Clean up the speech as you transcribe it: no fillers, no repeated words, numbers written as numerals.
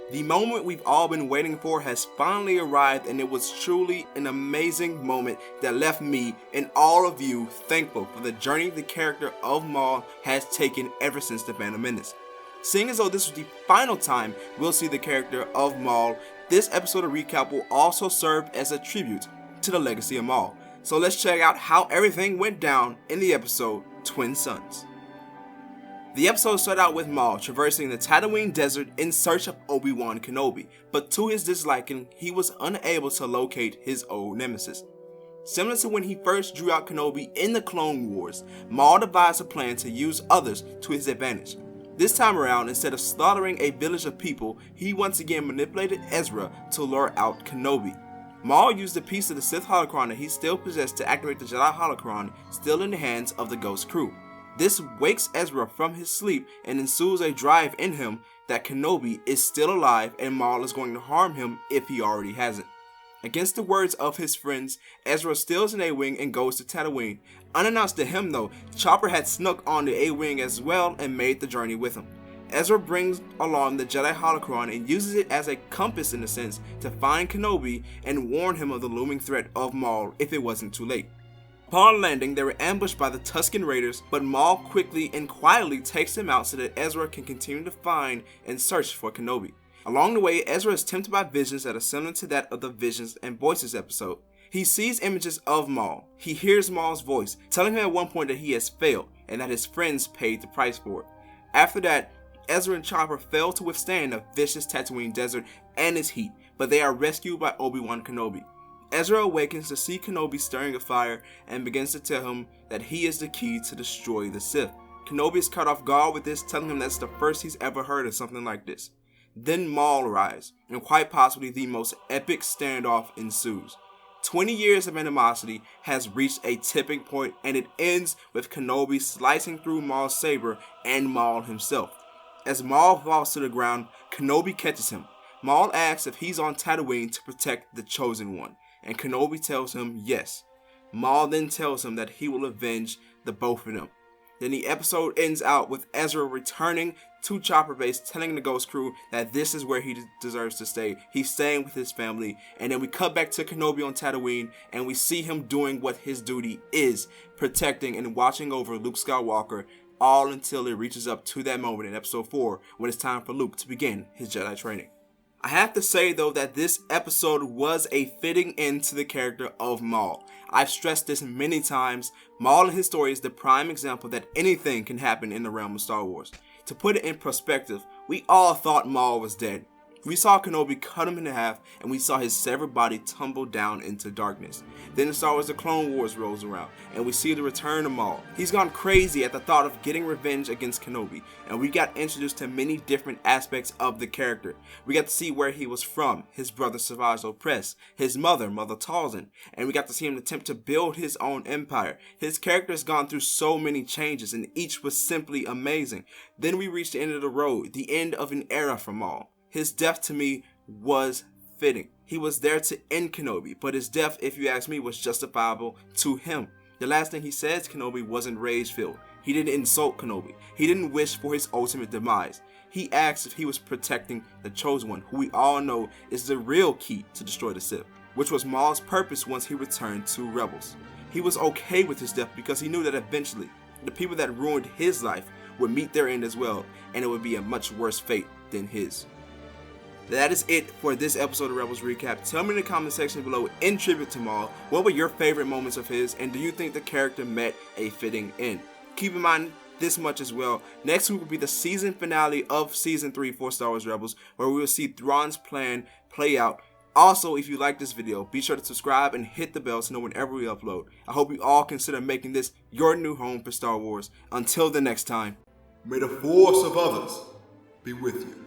The moment we've all been waiting for has finally arrived, and it was truly an amazing moment that left me and all of you thankful for the journey the character of Maul has taken ever since the Phantom Menace. Seeing as though this was the final time we'll see the character of Maul, this episode of recap will also serve as a tribute to the legacy of Maul. So let's check out how everything went down in the episode Twin Suns. The episode started out with Maul traversing the Tatooine desert in search of Obi-Wan Kenobi, but to his disliking, he was unable to locate his old nemesis. Similar to when he first drew out Kenobi in the Clone Wars, Maul devised a plan to use others to his advantage. This time around, instead of slaughtering a village of people, he once again manipulated Ezra to lure out Kenobi. Maul used a piece of the Sith holocron that he still possessed to activate the Jedi holocron still in the hands of the Ghost crew. This wakes Ezra from his sleep and ensues a drive in him that Kenobi is still alive and Maul is going to harm him if he already hasn't. Against the words of his friends, Ezra steals an A-Wing and goes to Tatooine. Unannounced to him though, Chopper had snuck on the A-Wing as well and made the journey with him. Ezra brings along the Jedi holocron and uses it as a compass in a sense to find Kenobi and warn him of the looming threat of Maul if it wasn't too late. Upon landing, they were ambushed by the Tusken Raiders, but Maul quickly and quietly takes them out so that Ezra can continue to find and search for Kenobi. Along the way, Ezra is tempted by visions that are similar to that of the Visions and Voices episode. He sees images of Maul. He hears Maul's voice, telling him at one point that he has failed and that his friends paid the price for it. After that, Ezra and Chopper fail to withstand the vicious Tatooine desert and its heat, but they are rescued by Obi-Wan Kenobi. Ezra awakens to see Kenobi stirring a fire and begins to tell him that he is the key to destroy the Sith. Kenobi is caught off guard with this, telling him that's the first he's ever heard of something like this. Then Maul arrives, and quite possibly the most epic standoff ensues. 20 years of animosity has reached a tipping point, and it ends with Kenobi slicing through Maul's saber and Maul himself. As Maul falls to the ground, Kenobi catches him. Maul asks if he's on Tatooine to protect the Chosen One, and Kenobi tells him yes. Maul then tells him that he will avenge the both of them. Then the episode ends out with Ezra returning to Chopper Base, telling the Ghost crew that this is where he deserves to stay. He's staying with his family. And then we cut back to Kenobi on Tatooine, and we see him doing what his duty is, protecting and watching over Luke Skywalker, all until it reaches up to that moment in episode 4 when it's time for Luke to begin his Jedi training. I have to say though that this episode was a fitting end to the character of Maul. I've stressed this many times. Maul and his story is the prime example that anything can happen in the realm of Star Wars. To put it in perspective, we all thought Maul was dead. We saw Kenobi cut him in half, and we saw his severed body tumble down into darkness. Then in Star Wars The Clone Wars rolls around, and we see the return of Maul. He's gone crazy at the thought of getting revenge against Kenobi, and we got introduced to many different aspects of the character. We got to see where he was from, his brother Savage Opress, his mother Talzin, and we got to see him attempt to build his own empire. His character has gone through so many changes, and each was simply amazing. Then we reached the end of the road, the end of an era for Maul. His death to me was fitting. He was there to end Kenobi, but his death, if you ask me, was justifiable to him. The last thing he said to Kenobi wasn't rage-filled. He didn't insult Kenobi. He didn't wish for his ultimate demise. He asked if he was protecting the Chosen One, who we all know is the real key to destroy the Sith, which was Maul's purpose once he returned to Rebels. He was okay with his death because he knew that eventually the people that ruined his life would meet their end as well, and it would be a much worse fate than his. That is it for this episode of Rebels Recap. Tell me in the comment section below, in tribute to Maul, what were your favorite moments of his, and do you think the character met a fitting end? Keep in mind this much as well. Next week will be the season finale of Season 3 for Star Wars Rebels, where we will see Thrawn's plan play out. Also, if you like this video, be sure to subscribe and hit the bell to know whenever we upload. I hope you all consider making this your new home for Star Wars. Until the next time, may the force of others be with you.